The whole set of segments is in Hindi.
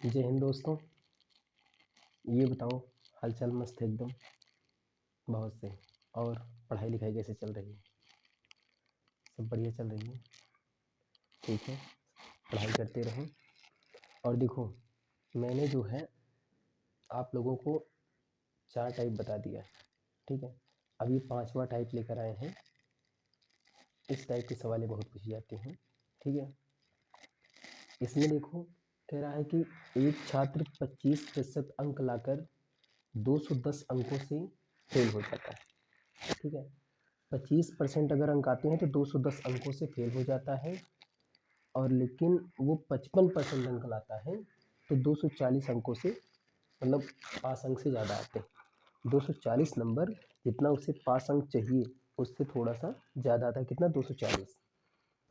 जय हिंद दोस्तों। ये बताओ, हालचाल मस्त है एकदम, बहुत से। और पढ़ाई लिखाई कैसे चल रही है? सब बढ़िया चल रही है? ठीक है, पढ़ाई करते रहो। और देखो, मैंने जो है आप लोगों को 4 टाइप बता दिया है, ठीक है। अब ये 5वां टाइप लेकर आए हैं। इस टाइप के सवालें बहुत पूछी जाती हैं, ठीक है। इसमें देखो, कह रहा है कि एक छात्र 25% अंक लाकर 210 अंकों से फेल हो जाता है, ठीक है। 25% अगर अंक आते हैं तो 210 अंकों से फेल हो जाता है। और लेकिन वो 55% अंक लाता है तो 240 अंकों से, मतलब पास अंक से ज़्यादा आते हैं। 240 नंबर जितना उसे पास अंक चाहिए उससे थोड़ा सा ज़्यादा आता है। कितना? 240।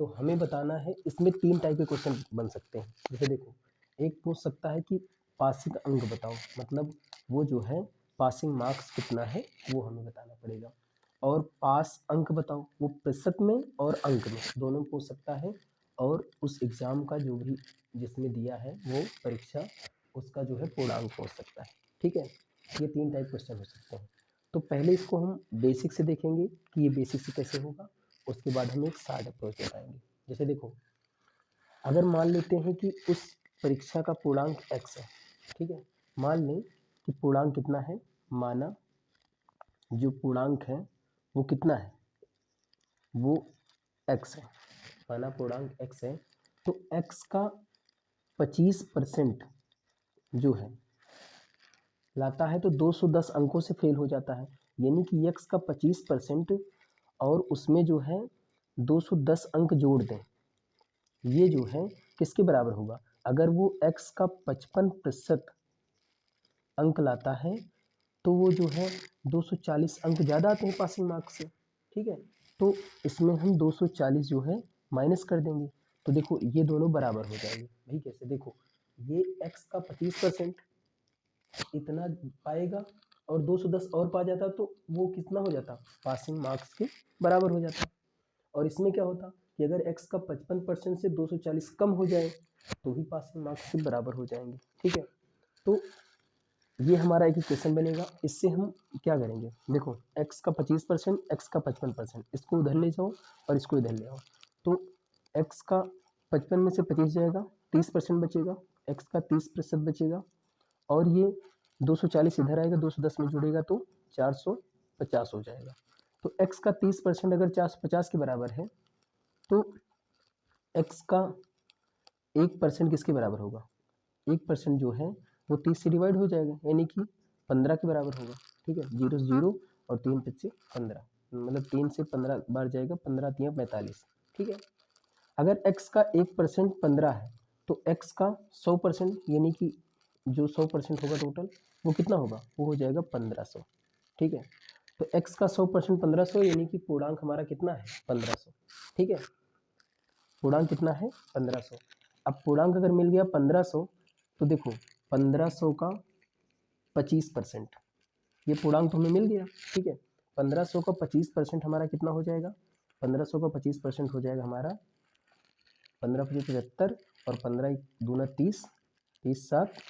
तो हमें बताना है। इसमें 3 टाइप के क्वेश्चन बन सकते हैं। जैसे देखो, एक पूछ सकता है कि पासिंग अंक बताओ, मतलब वो जो है पासिंग मार्क्स कितना है वो हमें बताना पड़ेगा। और पास अंक बताओ, वो प्रतिशत में और अंक में दोनों पूछ सकता है। और उस एग्ज़ाम का जो भी जिसमें दिया है वो परीक्षा, उसका जो है पूर्णांक पूछ सकता है, ठीक है। ये 3 टाइप क्वेश्चन हो सकते हैं। तो पहले इसको हम बेसिक से देखेंगे कि ये बेसिक से कैसे होगा। उसके बाद हम एक शार्ट अप्रोच बताएंगे। जैसे देखो, अगर मान लेते हैं कि उस परीक्षा का पूर्णांक x है, ठीक है। मान लें कि पूर्णांक कितना है, माना जो पूर्णांक है वो कितना है, वो x है। माना पूर्णांक x है, तो x का 25% जो है लाता है तो 210 अंकों से फेल हो जाता है। यानी कि x का 25% और उसमें जो है 210 अंक जोड़ दें, ये जो है किसके बराबर होगा? अगर वो x का 55% अंक लाता है तो वो जो है 240 अंक ज़्यादा आते हैं पासिंग मार्क्स से, ठीक है। तो इसमें हम 240 जो है माइनस कर देंगे, तो देखो ये दोनों बराबर हो जाएंगे। भाई कैसे? देखो, ये x का 25% इतना पाएगा और 210 और पा जाता तो वो कितना हो जाता? पासिंग मार्क्स के बराबर हो जाता। और इसमें क्या होता कि अगर x का 55% से 240 कम हो जाए तो भी पासिंग मार्क्स के बराबर हो जाएंगे, ठीक है। तो ये हमारा एक इक्वेशन बनेगा। इससे हम क्या करेंगे? देखो, x का 25%, x का 55%, इसको उधर ले जाओ और इसको इधर ले आओ। तो x का 55 में से 25 जाएगा, 30% बचेगा। x का 30% बचेगा और ये 240 इधर आएगा, 210 में जुड़ेगा तो 450 हो जाएगा। तो x का 30% अगर 450 के बराबर है तो x का 1% किसके बराबर होगा? 1% जो है वो 30 से डिवाइड हो जाएगा, यानी कि 15 के बराबर होगा, ठीक है। 0 0 और 3 5 15, मतलब 3 से 15 बार जाएगा, 15 3 45, ठीक है। अगर x का 1% 15 है तो x का 100%, यानी कि जो 100% होगा टोटल, वो कितना होगा? वो हो जाएगा 1500, ठीक है। तो x का 100% 1500, यानी कि पूर्णांक हमारा कितना है? 1500, ठीक है। पूर्णांक कितना है? 1500। अब पूर्णांक अगर मिल गया 1500 तो देखो 1500 का 25%, ये पूर्णांक तो हमें मिल गया, ठीक है। 1500 का 25% हमारा कितना हो जाएगा? 1500 का 25% हो जाएगा हमारा 15 पचीस 75 और 15 दूना 30, 30 7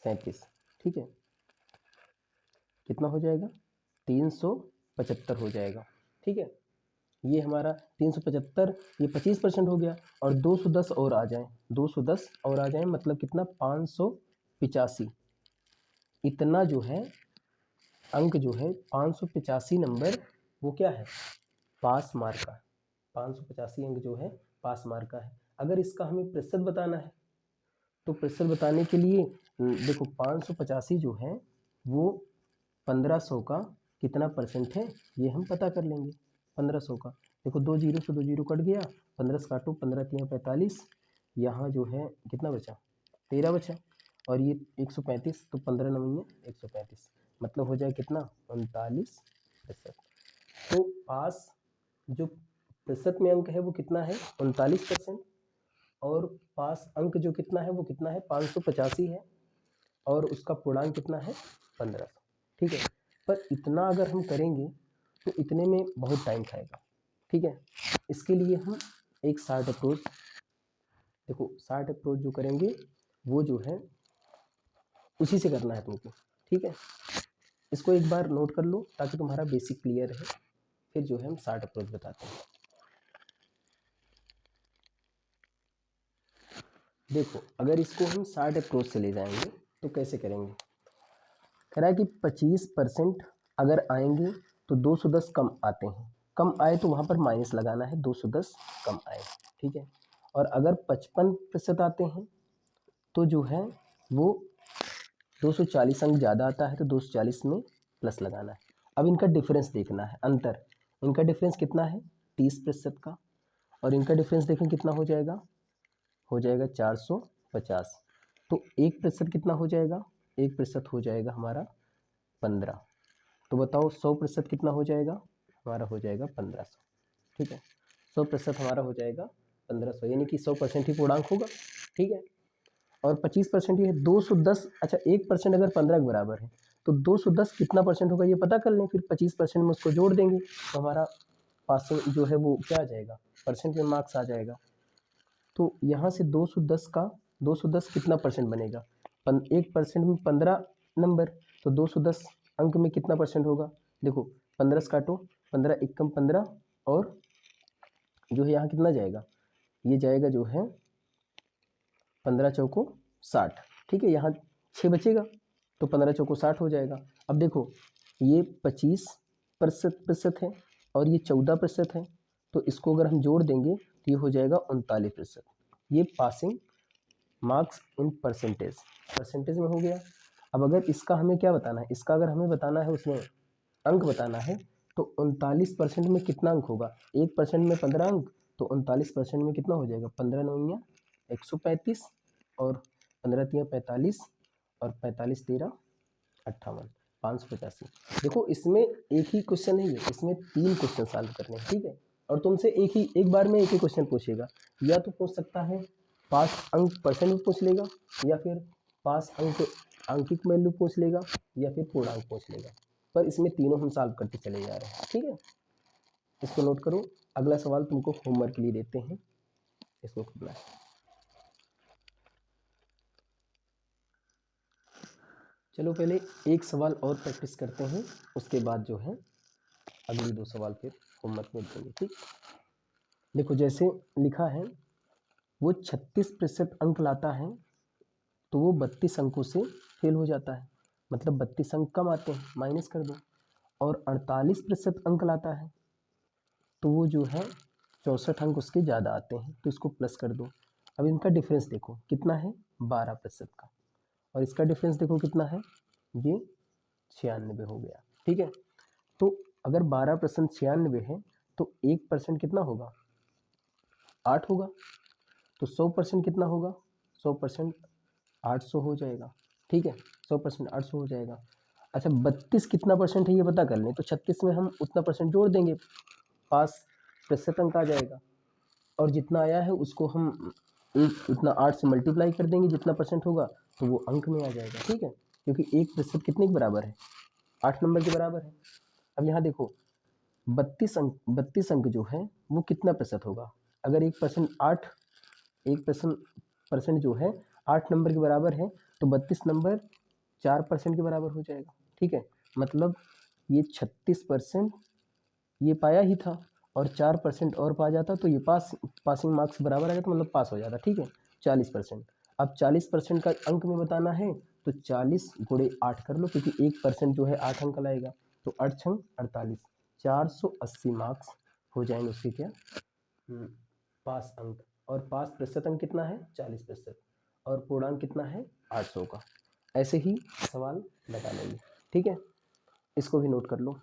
37, ठीक है। कितना हो जाएगा? 375 हो जाएगा, ठीक है। ये हमारा 375, ये 25% हो गया। और 210 और आ जाए, 210 और आ जाए, मतलब कितना? 585। इतना जो है अंक जो है 585 नंबर, वो क्या है? पास मार्क का। 585 अंक जो है पास मार्क का है। अगर इसका हमें प्रतिशत बताना है तो प्रतिशत बताने के लिए देखो, 585 जो है वो 1500 का कितना परसेंट है ये हम पता कर लेंगे। 1500 का, देखो 2 जीरो से 2 जीरो कट गया, 15 से काटो, 15 3 45, यहाँ जो है कितना बचा? 13 बचा। और ये 135, तो 15 नवी है 135, मतलब हो जाए कितना? 39%। तो पास जो प्रतिशत में अंक है वो कितना है? 39%। और पास अंक जो कितना है वो कितना है? 585 है। और उसका पूर्णांक कितना है? 1500, ठीक है। पर इतना अगर हम करेंगे तो इतने में बहुत टाइम खाएगा, ठीक है। इसके लिए हम एक शार्ट अप्रोच, देखो शार्ट अप्रोच जो करेंगे वो जो है उसी से करना है तुमको, ठीक है। इसको एक बार नोट कर लो ताकि तुम्हारा बेसिक क्लियर है, फिर जो है हम शार्ट अप्रोच बताते हैं। देखो अगर इसको हम शार्ट अप्रोच से ले जाएंगे तो कैसे करेंगे। कह रहा है कि 25% अगर आएंगे तो 210 कम आते हैं, कम आए तो वहाँ पर माइनस लगाना है, 210 कम आए, ठीक है। और अगर 55% आते हैं तो जो है वो 240 अंक ज़्यादा आता है तो 240 में प्लस लगाना है। अब इनका डिफरेंस देखना है, अंतर, इनका डिफरेंस कितना है 30% का, और इनका डिफरेंस देखें कितना हो जाएगा 450। तो 1% कितना हो जाएगा, 1% हो जाएगा हमारा 15। तो बताओ 100% कितना हो जाएगा, हमारा हो जाएगा 1500, ठीक है। 100% हमारा हो जाएगा 1500, यानी कि 100% ही पूर्णांक होगा, ठीक है। और 25% ये है 210। अच्छा 1% अगर 15 के बराबर है तो 210 कितना परसेंट होगा ये पता कर लें, फिर 25% में उसको जोड़ देंगे तो हमारा पासिंग जो है वो क्या आ जाएगा, परसेंट में मार्क्स आ जाएगा। तो यहाँ से 210 का 210 कितना परसेंट बनेगा, 1% में 15 नंबर, तो 210 अंक में कितना परसेंट होगा। देखो 15 से काटो, 15 एकम 15, और जो है यहाँ कितना जाएगा, ये जाएगा जो है 15 चौको 60, ठीक है। यहाँ 6 बचेगा तो 15 चौको 60 हो जाएगा। अब देखो ये 25% है और ये 14% है, तो इसको अगर हम जोड़ देंगे तो ये हो जाएगा 39%। ये पासिंग मार्क्स इन परसेंटेज में हो गया। अब अगर इसका हमें क्या बताना है, इसका अगर हमें बताना है उसमें अंक बताना है तो 39% में कितना अंक होगा, 1% में 15 अंक, तो 39% में कितना हो जाएगा, 15 9 135, और 15 3 45, और 45 13 58, 585। देखो इसमें एक ही क्वेश्चन नहीं है, इसमें 3 क्वेश्चन सॉल्व करने हैं, ठीक है। और तुमसे एक बार में एक ही क्वेश्चन पूछेगा, या तो पूछ सकता है पास अंक परसेंट में पूछ लेगा, या फिर पास अंक आंकिक वैल्यू पूछ लेगा, या फिर पूर्णांक पूछ लेगा। पर इसमें तीनों हम सॉल्व करते चले जा रहे हैं, ठीक है। इसको नोट करो, अगला सवाल तुमको होमवर्क के लिए देते हैं, इसको करना है। चलो पहले एक सवाल और प्रैक्टिस करते हैं, उसके बाद जो है अगली 2 सवाल फिर होमवर्क में देंगे, ठीक। देखो जैसे लिखा है, वो 36% अंक लाता है तो वो 32 अंकों से फेल हो जाता है, मतलब 32 अंक कम आते हैं, माइनस कर दो। और 48% अंक लाता है तो वो जो है 64 अंक उसके ज़्यादा आते हैं, तो इसको प्लस कर दो। अब इनका डिफरेंस देखो कितना है 12% का, और इसका डिफरेंस देखो कितना है, ये 96 हो गया, ठीक है। तो अगर 12% 96 है तो 1% कितना होगा, 8 होगा। तो 100% कितना होगा, 100% 800 हो जाएगा, ठीक है। 100% 800 हो जाएगा। अच्छा 32 कितना परसेंट है ये पता कर लें, तो 36 में हम उतना परसेंट जोड़ देंगे, पास प्रतिशत अंक आ जाएगा, और जितना आया है उसको हम उतना 8 से मल्टीप्लाई कर देंगे, जितना परसेंट होगा तो वो अंक में आ जाएगा, ठीक है। क्योंकि 1% कितने के बराबर है, 8 नंबर के बराबर है। अब यहाँ देखो 32 अंक जो है वो कितना प्रतिशत होगा, अगर 1% जो है 8 नंबर के बराबर है तो 32 नंबर 4% के बराबर हो जाएगा, ठीक है। मतलब ये 36% ये पाया ही था, और 4% और पा जाता तो ये पासिंग मार्क्स बराबर आ जाता, मतलब पास हो जाता, ठीक है। 40%। अब 40% का अंक में बताना है तो 40 गुणे 8 कर लो, क्योंकि 1% जो है 8 अंक लाएगा, तो 8 छंग 48, 480 मार्क्स हो जाएंगे उसके क्या, पास अंक। और पास प्रतिशत अंक कितना है 40%, और पूर्णांक कितना है 800 का। ऐसे ही सवाल लगा लेंगे, ठीक है। इसको भी नोट कर लो।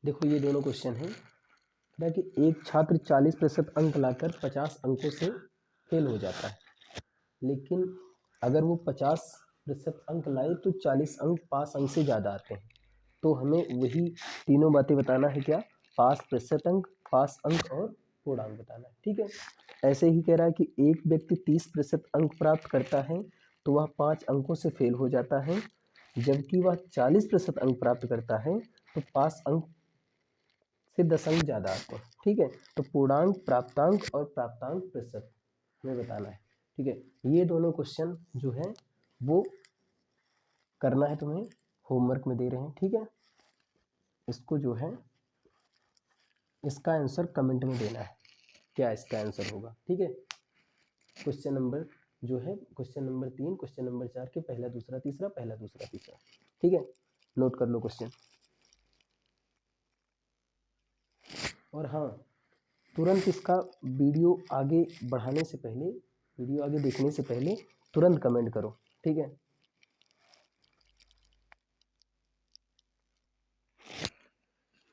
देखो ये दोनों क्वेश्चन हैं कि एक छात्र 40% अंक लाकर 50 अंकों से फेल हो जाता है, लेकिन अगर वो 50% अंक लाए तो 40 अंक पास अंक से ज़्यादा आते हैं। तो हमें वही तीनों बातें बताना है, क्या, पास प्रतिशत अंक, पास अंक, और पूर्णांक बताना है, ठीक है। ऐसे ही कह रहा है कि एक व्यक्ति 30% अंक प्राप्त करता है तो वह 5 अंकों से फेल हो जाता है, जबकि वह 40% अंक प्राप्त करता है तो पास अंक से दशंक ज़्यादा आते हैं। ठीक है, तो पूर्णांक, प्राप्तांक और प्राप्तांक प्रतिशत में बताना है। ठीक है, ये दोनों क्वेश्चन जो है वो करना है तुम्हें, होमवर्क में दे रहे हैं। ठीक है, इसको जो है इसका आंसर कमेंट में देना है, क्या इसका आंसर होगा। ठीक है, क्वेश्चन नंबर जो है क्वेश्चन नंबर 3, क्वेश्चन नंबर 4 के पहला दूसरा तीसरा, पहला दूसरा तीसरा। ठीक है, नोट कर लो क्वेश्चन। और हाँ, तुरंत इसका वीडियो आगे बढ़ाने से पहले, वीडियो आगे देखने से पहले तुरंत कमेंट करो। ठीक है,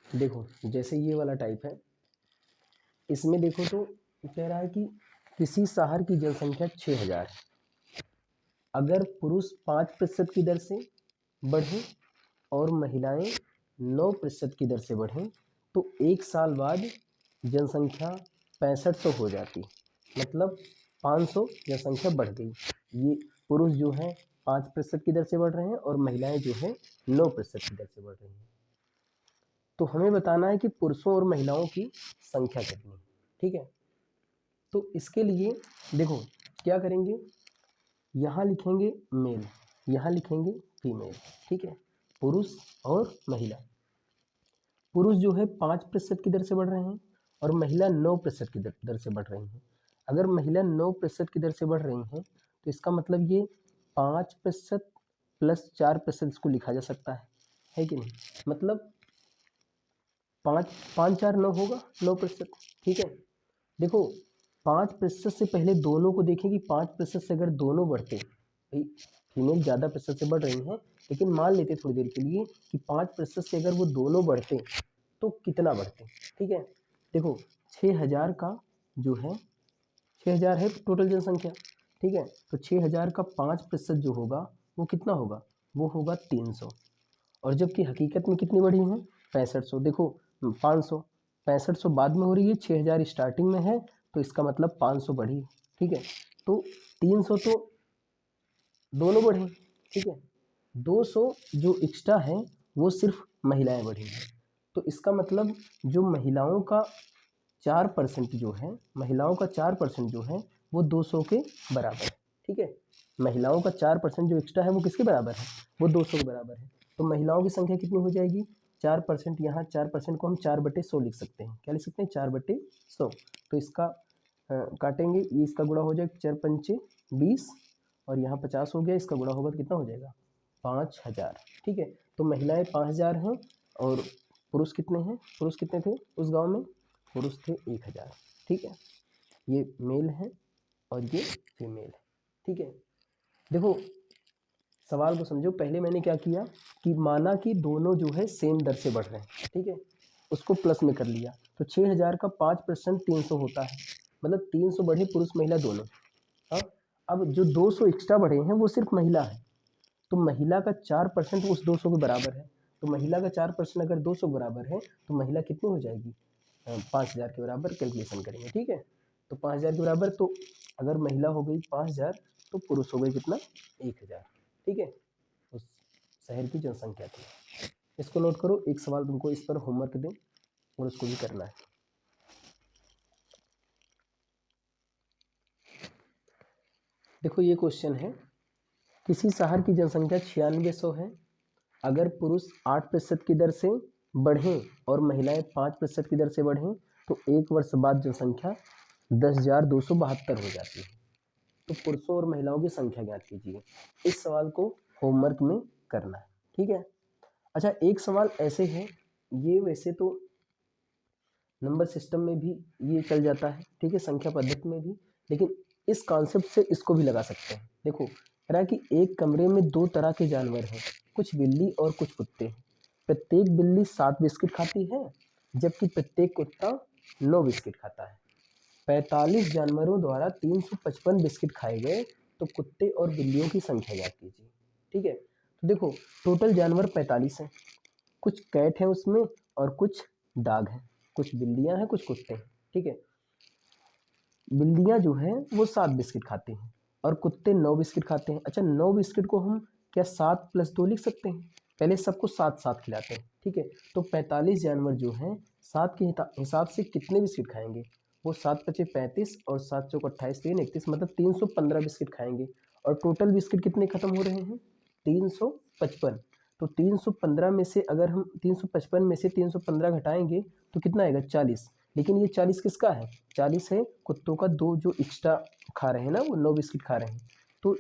देखो जैसे ये वाला टाइप है, इसमें देखो तो कह रहा है कि किसी शहर की जनसंख्या 6000 है, अगर पुरुष 5% की दर से बढ़े और महिलाएं 9% की दर से बढ़ें तो एक साल बाद जनसंख्या 6500 हो जाती। मतलब 500 जनसंख्या बढ़ गई। ये पुरुष जो है 5% की दर से बढ़ रहे हैं और महिलाएं जो है 9% की दर से बढ़ रही हैं। तो हमें बताना है कि पुरुषों और महिलाओं की संख्या कितनी है। ठीक है, तो इसके लिए देखो क्या करेंगे, यहाँ लिखेंगे मेल, यहाँ लिखेंगे फीमेल। ठीक है, पुरुष और महिला। पुरुष जो है 5% की दर से बढ़ रहे हैं और महिला 9% की दर से बढ़ रही हैं। अगर महिला 9% की दर से बढ़ रही हैं तो इसका मतलब ये 5% प्लस 4% इसको लिखा जा सकता है कि नहीं। मतलब 5 4 9 होगा 9%। ठीक है, देखो 5% से पहले दोनों को देखें कि 5% से अगर दोनों बढ़ते, भाई फीमेल ज़्यादा प्रतिशत से बढ़ रही हैं, लेकिन मान लेते थोड़ी देर के लिए कि 5% से अगर वो दोनों बढ़ते तो कितना बढ़ते। ठीक है, देखो 6000 का जो है 6000 है टोटल जनसंख्या। ठीक है, तो 6000 का 5% जो होगा वो कितना होगा, वो होगा 300। और जबकि हकीकत में कितनी बढ़ी है, 6500। देखो 500, 6500 बाद में हो रही है, 6000 स्टार्टिंग में है, तो इसका मतलब 500 बढ़ी। ठीक है, तो 300 तो दोनों बढ़े। ठीक है, 200 जो एक्स्ट्रा है वो सिर्फ महिलाएं बढ़ी हैं। तो इसका मतलब जो महिलाओं का 4% जो है, महिलाओं का 4% जो है वो 200 के बराबर है। ठीक है, महिलाओं का 4% जो एक्स्ट्रा है वो किसके बराबर है, वो 200 के बराबर है। तो महिलाओं की संख्या कितनी हो जाएगी, 4%। यहाँ 4% को हम 4/100 लिख सकते हैं। क्या लिख सकते हैं, 4/100। तो इसका काटेंगे, ये इसका गुणा हो जाएगा 4 पंचे 20 और यहाँ 50 हो गया, इसका गुणा होगा तो कितना हो जाएगा, 5000। ठीक है, तो महिलाएं 5000 हैं और पुरुष कितने हैं, पुरुष कितने थे उस गांव में, पुरुष थे 1000। ठीक है, ये मेल है और ये फीमेल है। ठीक है, देखो सवाल को समझो। पहले मैंने क्या किया कि माना कि दोनों जो है सेम दर से बढ़ रहे हैं। ठीक है, उसको प्लस में कर लिया, तो 6000 का 5% 300 होता है, मतलब 300 बढ़े पुरुष महिला दोनों। हाँ, अब जो 200 एक्स्ट्रा बढ़े हैं वो सिर्फ महिला है, तो महिला का 4% उस 200 के बराबर है। तो महिला का 4% अगर 200 के बराबर है तो महिला कितनी हो जाएगी, 5000 के बराबर। कैलकुलेशन करेंगे। ठीक है, तो 5000 के बराबर, तो अगर महिला हो गई 5000 तो पुरुष हो गई कितना, 1000। ठीक है, उस शहर की जनसंख्या थी। इसको नोट करो, एक सवाल तुमको इस पर होमवर्क दें और उसको भी करना है। देखो ये क्वेश्चन है, किसी शहर की जनसंख्या 9600 है, अगर पुरुष 8% की दर से बढ़ें और महिलाएं 5% की दर से बढ़ें तो एक वर्ष बाद जनसंख्या 10,272 हो जाती है। तो पुरुषों और महिलाओं की संख्या ज्ञात कीजिए। इस सवाल को होमवर्क में करना है। ठीक है, अच्छा एक सवाल ऐसे है, ये वैसे तो नंबर सिस्टम में भी ये चल जाता है। ठीक है, संख्या पद्धति में भी, लेकिन इस कॉन्सेप्ट से इसको भी लगा सकते हैं। देखो कह रहा है कि एक कमरे में 2 तरह के जानवर हैं, कुछ बिल्ली और कुछ कुत्ते। प्रत्येक बिल्ली 7 बिस्किट खाती है जबकि प्रत्येक कुत्ता 9 बिस्किट खाता है। 45 जानवरों द्वारा 355 बिस्किट खाए गए, तो कुत्ते और बिल्लियों की संख्या ज्ञात कीजिए। ठीक है, तो देखो टोटल जानवर 45 हैं, कुछ कैट है उसमें और कुछ डॉग हैं, कुछ बिल्लियां हैं कुछ कुत्ते हैं। ठीक है, बिल्लियां जो है वो 7 बिस्किट खाती हैं और कुत्ते 9 बिस्किट खाते हैं। अच्छा 9 बिस्किट को हम क्या 7 + 2 लिख सकते हैं, पहले सबको 7-7 खिलाते हैं, ठीक है। तो 45 जानवर जो हैं 7 के हिसाब से कितने बिस्किट खाएंगे? वो 7 पचे 35 और 7 चौक 28, 3 31, मतलब 315 बिस्किट खाएंगे। और टोटल बिस्किट कितने खत्म हो रहे हैं? 355। तो 315 में से अगर हम 355 में से 315 घटाएंगे तो कितना आएगा? 40। लेकिन ये 40 किसका है? 40 है कुत्तों का, दो जो एक्स्ट्रा खा रहे हैं ना, वो 9 बिस्किट खा रहे हैं। तो